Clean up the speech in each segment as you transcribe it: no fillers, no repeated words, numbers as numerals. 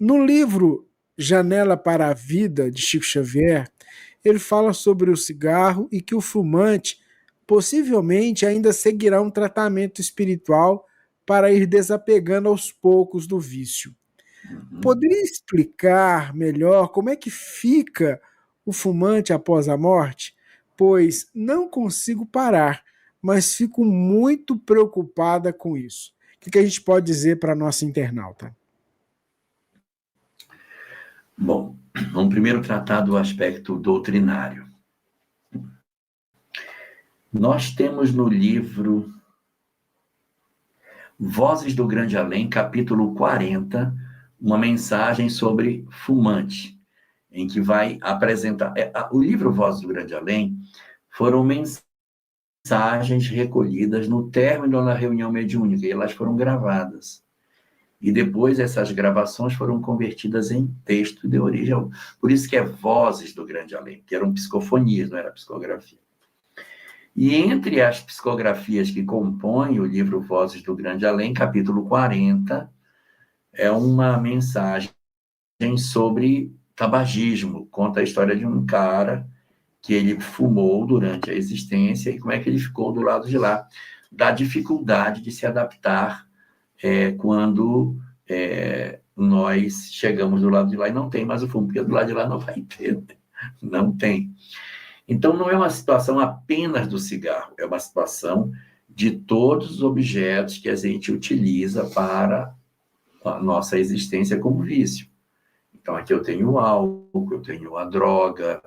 No livro Janela para a Vida, de Chico Xavier, ele fala sobre o cigarro e que o fumante possivelmente ainda seguirá um tratamento espiritual para ir desapegando aos poucos do vício. Uhum. Poderia explicar melhor como é que fica o fumante após a morte? Pois não consigo parar, mas fico muito preocupada com isso. O que a gente pode dizer para a nossa internauta? Bom, vamos primeiro tratar do aspecto doutrinário. Nós temos no livro Vozes do Grande Além, capítulo 40, uma mensagem sobre fumante, em que vai apresentar... O livro Vozes do Grande Além foram mensagens recolhidas no término da reunião mediúnica, e elas foram gravadas. E depois essas gravações foram convertidas em texto de origem. Por isso que é Vozes do Grande Além, que eram psicofonias, não era psicografia. E entre as psicografias que compõem o livro Vozes do Grande Além, capítulo 40, é uma mensagem sobre tabagismo. Conta a história de um cara que ele fumou durante a existência e como é que ele ficou do lado de lá, da dificuldade de se adaptar quando nós chegamos do lado de lá e não tem mais o fumo, porque do lado de lá não vai ter, não tem. Então, não é uma situação apenas do cigarro, é uma situação de todos os objetos que a gente utiliza para a nossa existência como vício. Então, aqui eu tenho o álcool, eu tenho a droga.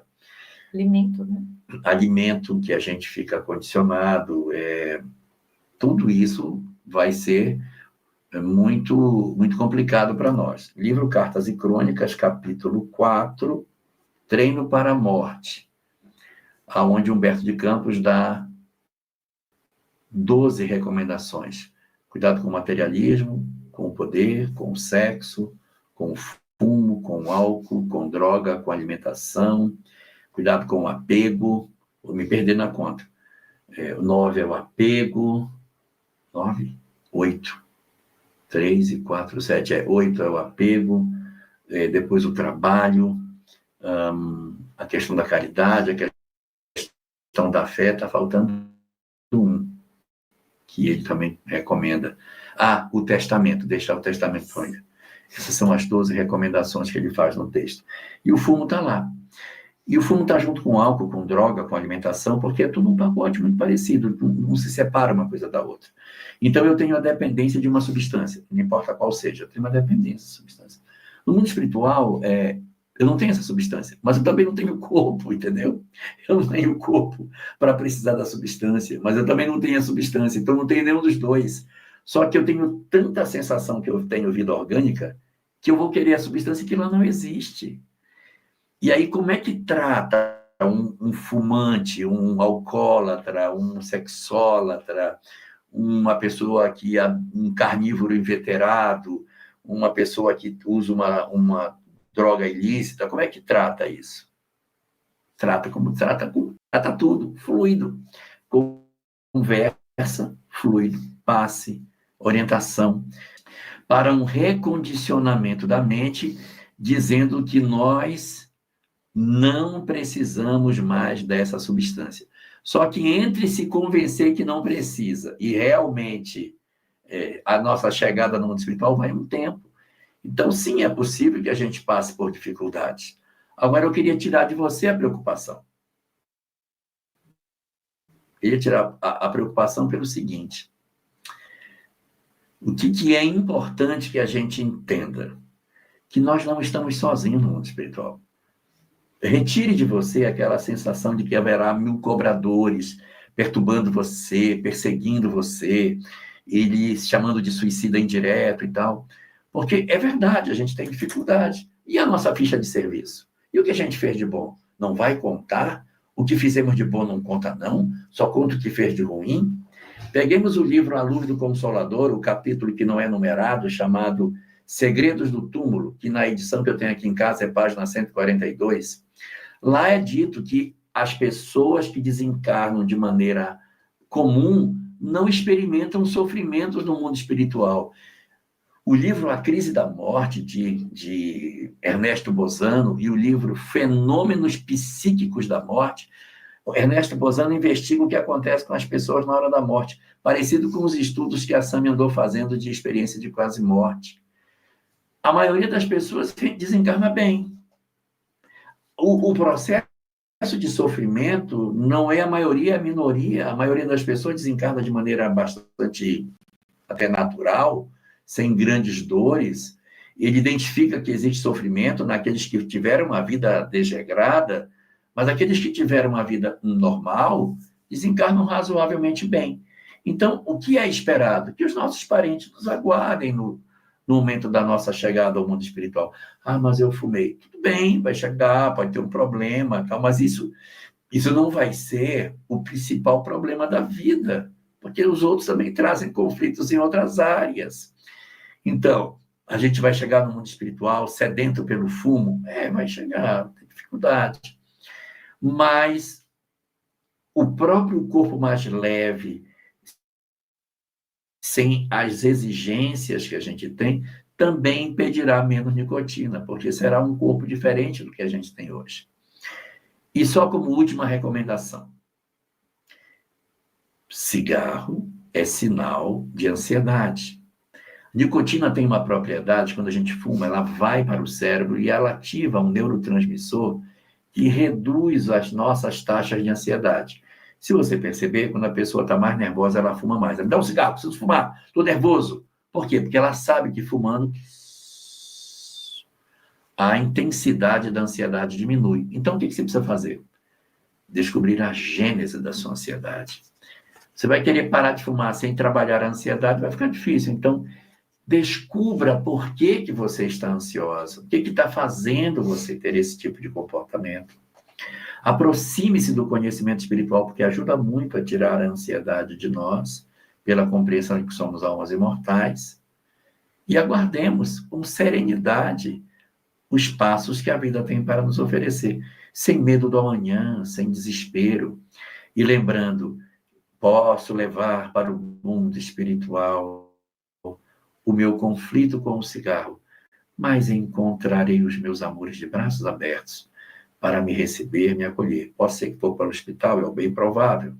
Alimento, né? Alimento que a gente fica condicionado. Tudo isso vai ser muito, muito complicado para nós. Livro Cartas e Crônicas, capítulo 4, Treino para a Morte, aonde Humberto de Campos dá 12 recomendações. Cuidado com o materialismo, com o poder, com o sexo, com o fumo, com o álcool, com droga, com a alimentação. Cuidado com o apego. Vou me perder na conta. 9 é o apego. 9? 8. 3 e 4, 7. 8 é o apego. Depois o trabalho. A questão da caridade, a questão da fé. Está faltando um, que ele também recomenda. O testamento. Deixar o testamento pronto. Essas são as 12 recomendações que ele faz no texto. E o fumo está lá. E o fumo está junto com álcool, com droga, com alimentação, porque é tudo um pacote muito parecido, não se separa uma coisa da outra. Então, eu tenho a dependência de uma substância, não importa qual seja, eu tenho uma dependência de substância. No mundo espiritual, eu não tenho essa substância, mas eu também não tenho corpo, entendeu? Eu não tenho corpo para precisar da substância, mas eu também não tenho a substância, então não tenho nenhum dos dois. Só que eu tenho tanta sensação que eu tenho vida orgânica, que eu vou querer a substância que ela não existe. E aí, como é que trata um fumante, um alcoólatra, um sexólatra, uma pessoa que é um carnívoro inveterado, uma pessoa que usa uma droga ilícita? Como é que trata isso? Trata tudo, fluido. Conversa, fluido, passe, orientação, para um recondicionamento da mente, dizendo que nós não precisamos mais dessa substância. Só que entre se convencer que não precisa e realmente a nossa chegada no mundo espiritual vai um tempo. Então, sim, é possível que a gente passe por dificuldades. Agora, eu queria tirar de você a preocupação. Eu queria tirar a preocupação pelo seguinte. O que é importante que a gente entenda? Que nós não estamos sozinhos no mundo espiritual. Retire de você aquela sensação de que haverá 1000 cobradores perturbando você, perseguindo você, ele chamando de suicida indireto e tal. Porque é verdade, a gente tem dificuldade. E a nossa ficha de serviço? E o que a gente fez de bom? Não vai contar? O que fizemos de bom não conta, não? Só conta o que fez de ruim? Peguemos o livro A Luz do Consolador, o capítulo que não é numerado, chamado Segredos do Túmulo, que na edição que eu tenho aqui em casa é página 142. Lá é dito que as pessoas que desencarnam de maneira comum não experimentam sofrimentos no mundo espiritual. O livro A Crise da Morte, de Ernesto Bozano, e o livro Fenômenos Psíquicos da Morte, o Ernesto Bozano investiga o que acontece com as pessoas na hora da morte, parecido com os estudos que a Sami andou fazendo de experiência de quase morte. A maioria das pessoas desencarna bem. O processo de sofrimento não é a maioria, é a minoria. A maioria das pessoas desencarna de maneira bastante até natural, sem grandes dores. Ele identifica que existe sofrimento naqueles que tiveram uma vida desregrada, mas aqueles que tiveram uma vida normal desencarnam razoavelmente bem. Então, o que é esperado? Que os nossos parentes nos aguardem no momento da nossa chegada ao mundo espiritual. Ah, mas eu fumei. Tudo bem, vai chegar, pode ter um problema, tal, mas isso não vai ser o principal problema da vida, porque os outros também trazem conflitos em outras áreas. Então, a gente vai chegar no mundo espiritual sedento pelo fumo? Vai chegar, tem dificuldade. Mas o próprio corpo mais leve, sem as exigências que a gente tem, também impedirá menos nicotina, porque será um corpo diferente do que a gente tem hoje. E só como última recomendação, cigarro é sinal de ansiedade. Nicotina tem uma propriedade, quando a gente fuma, ela vai para o cérebro e ela ativa um neurotransmissor que reduz as nossas taxas de ansiedade. Se você perceber, quando a pessoa está mais nervosa, ela fuma mais. Ela me dá um cigarro, preciso fumar, estou nervoso. Por quê? Porque ela sabe que fumando a intensidade da ansiedade diminui. Então, o que você precisa fazer? Descobrir a gênese da sua ansiedade. Você vai querer parar de fumar sem trabalhar a ansiedade, vai ficar difícil. Então, descubra por que você está ansiosa, o que está fazendo você ter esse tipo de comportamento. Aproxime-se do conhecimento espiritual, porque ajuda muito a tirar a ansiedade de nós, pela compreensão de que somos almas imortais, e aguardemos com serenidade os passos que a vida tem para nos oferecer, sem medo do amanhã, sem desespero, e lembrando, posso levar para o mundo espiritual o meu conflito com o cigarro, mas encontrarei os meus amores de braços abertos para me receber, me acolher. Pode ser que for para o hospital, é o bem provável,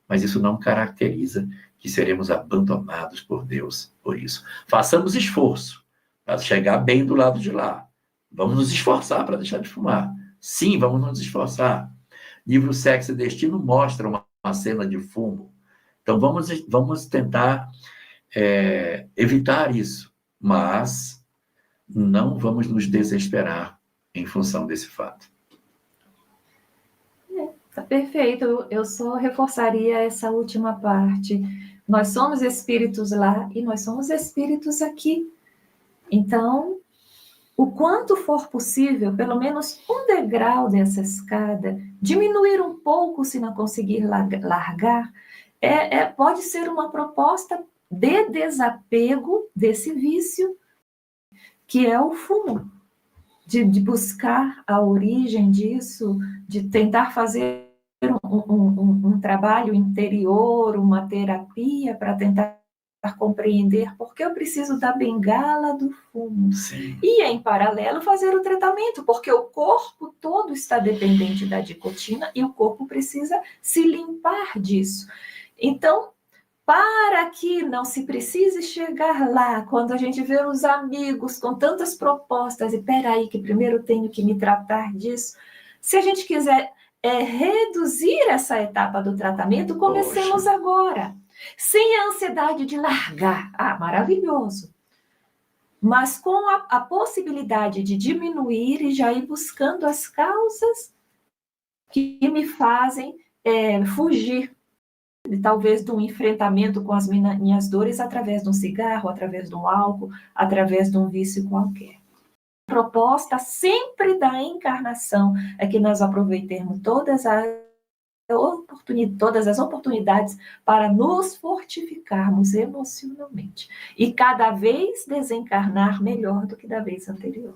mas isso não caracteriza que seremos abandonados por Deus por isso. Façamos esforço para chegar bem do lado de lá. Vamos nos esforçar para deixar de fumar. Sim, vamos nos esforçar. Livro Sexo e Destino mostra uma cena de fumo. Então, vamos tentar evitar isso, mas não vamos nos desesperar em função desse fato. Tá perfeito. Eu só reforçaria essa última parte. Nós somos espíritos lá e nós somos espíritos aqui. Então, o quanto for possível, pelo menos um degrau dessa escada, diminuir um pouco se não conseguir largar, pode ser uma proposta de desapego desse vício, que é o fumo. De buscar a origem disso, de tentar fazer um trabalho interior, uma terapia para tentar compreender por que eu preciso da bengala do fumo. Sim. E, em paralelo, fazer o tratamento, porque o corpo todo está dependente da nicotina e o corpo precisa se limpar disso. Então, para que não se precise chegar lá, quando a gente vê os amigos com tantas propostas, e peraí, que primeiro tenho que me tratar disso, se a gente quiser reduzir essa etapa do tratamento, comecemos agora, sem a ansiedade de largar. Maravilhoso! Mas com a possibilidade de diminuir e já ir buscando as causas que me fazem fugir talvez de um enfrentamento com as minhas dores através de um cigarro, através de um álcool, através de um vício qualquer. A proposta sempre da encarnação é que nós aproveitemos todas as oportunidades para nos fortificarmos emocionalmente e cada vez desencarnar melhor do que da vez anterior.